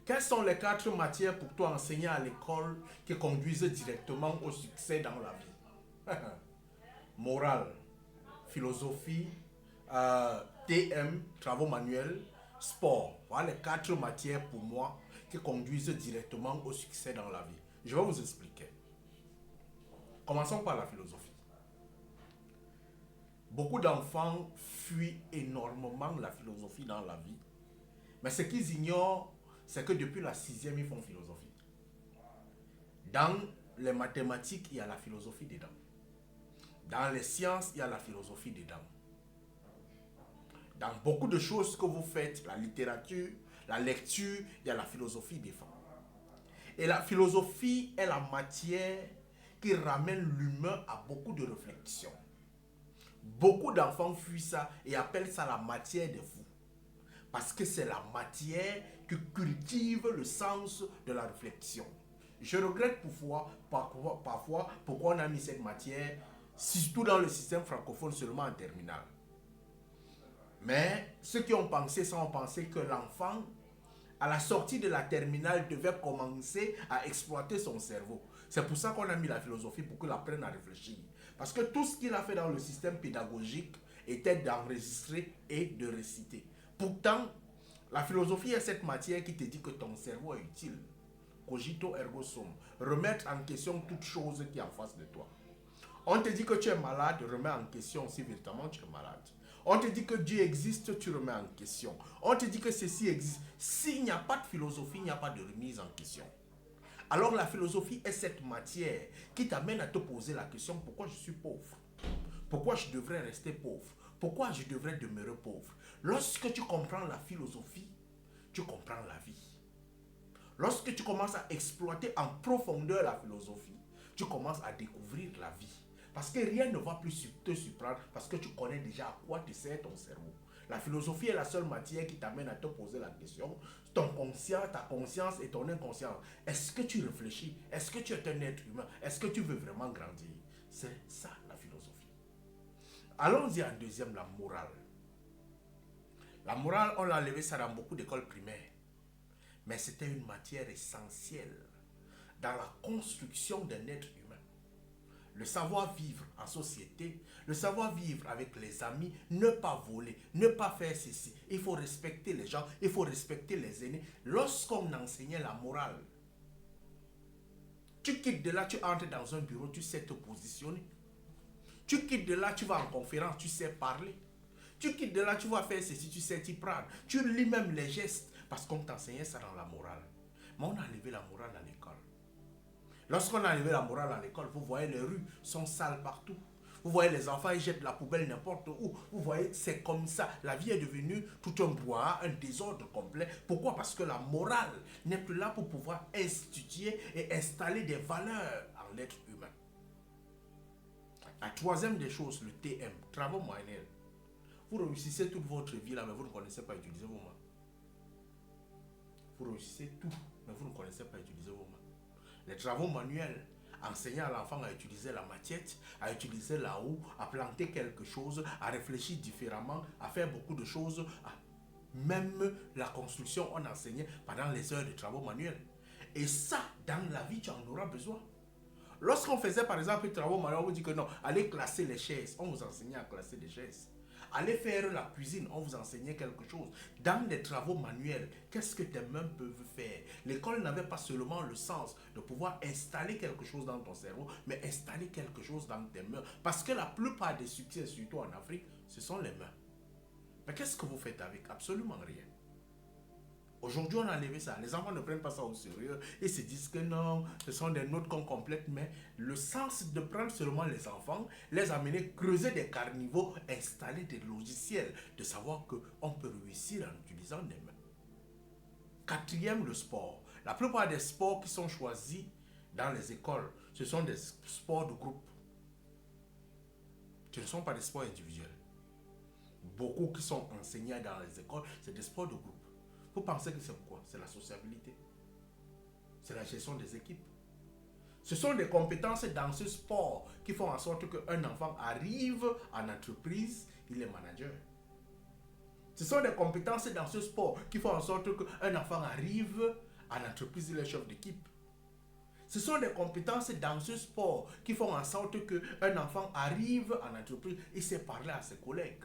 Quelles sont les 4 matières pour toi enseignées à l'école qui conduisent directement au succès dans la vie? Morale, philosophie, TM, travaux manuels, sport. Voilà les 4 matières pour moi qui conduisent directement au succès dans la vie. Je vais vous expliquer. Commençons par la philosophie. Beaucoup d'enfants fuient énormément la philosophie dans la vie. Mais ce qu'ils ignorent, c'est que depuis la 6e, ils font philosophie. Dans les mathématiques, il y a la philosophie dedans. Dans les sciences, il y a la philosophie dedans. Dans beaucoup de choses que vous faites, la littérature, la lecture, il y a la philosophie dedans. Et la philosophie est la matière qui ramène l'humain à beaucoup de réflexions. Beaucoup d'enfants fuient ça et appellent ça la matière des fous. Parce que c'est la matière qui cultive le sens de la réflexion. Je regrette parfois pourquoi on a mis cette matière, surtout dans le système francophone, seulement en terminale. Mais ceux qui ont pensé ça ont pensé que l'enfant, à la sortie de la terminale, devait commencer à exploiter son cerveau. C'est pour ça qu'on a mis la philosophie, pour qu'il apprenne à réfléchir. Parce que tout ce qu'il a fait dans le système pédagogique était d'enregistrer et de réciter. Pourtant, la philosophie est cette matière qui te dit que ton cerveau est utile. Cogito ergo sum. Remettre en question toute chose qui est en face de toi. On te dit que tu es malade, remets en question si véritablement tu es malade. On te dit que Dieu existe, tu remets en question. On te dit que ceci existe. S'il n'y a pas de philosophie, il n'y a pas de remise en question. Alors la philosophie est cette matière qui t'amène à te poser la question: pourquoi je suis pauvre? Pourquoi je devrais rester pauvre? Pourquoi je devrais demeurer pauvre? Lorsque tu comprends la philosophie, tu comprends la vie. Lorsque tu commences à exploiter en profondeur la philosophie, tu commences à découvrir la vie. Parce que rien ne va plus te surprendre parce que tu connais déjà à quoi te sert ton cerveau. La philosophie est la seule matière qui t'amène à te poser la question: ton conscient, ta conscience et ton inconscient, est-ce que tu réfléchis? Est-ce que tu es un être humain? Est-ce que tu veux vraiment grandir? C'est ça la philosophie. Allons-y en deuxième, la morale. La morale, on l'a enlevé ça dans beaucoup d'écoles primaires. Mais c'était une matière essentielle dans la construction d'un être humain. Le savoir-vivre en société, le savoir-vivre avec les amis, ne pas voler, ne pas faire ceci. Il faut respecter les gens, il faut respecter les aînés. Lorsqu'on enseignait la morale, tu quittes de là, tu entres dans un bureau, tu sais te positionner. Tu quittes de là, tu vas en conférence, tu sais parler. Tu quittes de là, tu vas faire ceci, tu sais t'y prendre. Tu lis même les gestes parce qu'on t'enseignait ça dans la morale. Mais on a enlevé la morale à l'école. Lorsqu'on a enlevé la morale à l'école, vous voyez les rues sont sales partout. Vous voyez les enfants, ils jettent la poubelle n'importe où. Vous voyez, c'est comme ça. La vie est devenue tout un brouhaha, un désordre complet. Pourquoi? Parce que la morale n'est plus là pour pouvoir instituer et installer des valeurs en l'être humain. La troisième des choses, le TM, travaux manuels. Vous réussissez toute votre vie là, mais vous ne connaissez pas utiliser vos mains. Vous réussissez tout, mais vous ne connaissez pas utiliser vos mains. Les travaux manuels, enseigner à l'enfant à utiliser la machette, à utiliser la houe, à planter quelque chose, à réfléchir différemment, à faire beaucoup de choses. Même la construction, on enseignait pendant les heures de travaux manuels. Et ça, dans la vie, tu en auras besoin. Lorsqu'on faisait par exemple les travaux manuels, on vous dit que non, allez classer les chaises. On vous enseignait à classer les chaises. Allez faire la cuisine, on vous enseignait quelque chose. Dans les travaux manuels, qu'est-ce que tes mains peuvent faire? L'école n'avait pas seulement le sens de pouvoir installer quelque chose dans ton cerveau, mais installer quelque chose dans tes mains. Parce que la plupart des succès, surtout en Afrique, ce sont les mains. Mais qu'est-ce que vous faites avec? Absolument rien. Aujourd'hui, on a enlevé ça. Les enfants ne prennent pas ça au sérieux. Ils se disent que non, ce sont des notes qu'on complète. Mais le sens de prendre seulement les enfants, les amener creuser des carnivaux, installer des logiciels, de savoir qu'on peut réussir en utilisant des mains. Quatrième, le sport. La plupart des sports qui sont choisis dans les écoles, ce sont des sports de groupe. Ce ne sont pas des sports individuels. Beaucoup qui sont enseignés dans les écoles, c'est des sports de groupe. Vous pensez que c'est quoi? C'est la sociabilité. C'est la gestion des équipes. Ce sont des compétences dans ce sport qui font en sorte qu'un enfant arrive en entreprise, il est manager. Ce sont des compétences dans ce sport qui font en sorte qu'un enfant arrive En entreprise, il est chef d'équipe. Ce sont des compétences dans ce sport qui font en sorte qu'un enfant arrive en entreprise et sait parler à ses collègues.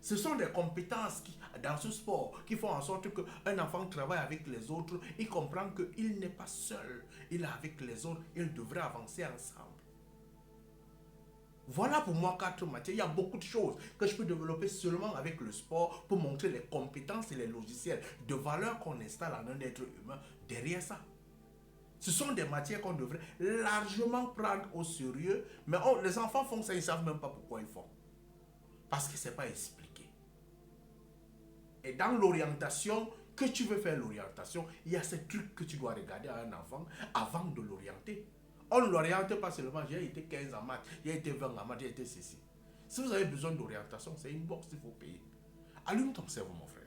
Ce sont des compétences dans ce sport qui font en sorte qu'un enfant travaille avec les autres et comprend qu'il n'est pas seul. Il est avec les autres, il devrait avancer ensemble. Voilà pour moi 4 matières. Il y a beaucoup de choses que je peux développer seulement avec le sport pour montrer les compétences et les logiciels de valeur qu'on installe en un être humain derrière ça. Ce sont des matières qu'on devrait largement prendre au sérieux, mais les enfants font ça, ils ne savent même pas pourquoi ils font. Parce que ce n'est pas expliqué. Et dans l'orientation, que tu veux faire l'orientation, il y a ces trucs que tu dois regarder à un enfant avant de l'orienter. On ne l'oriente pas seulement, j'ai été 15 en maths, j'ai été 20 en maths, j'ai été ceci. Si vous avez besoin d'orientation, c'est une bourse qu'il faut payer. Allume ton cerveau, mon frère.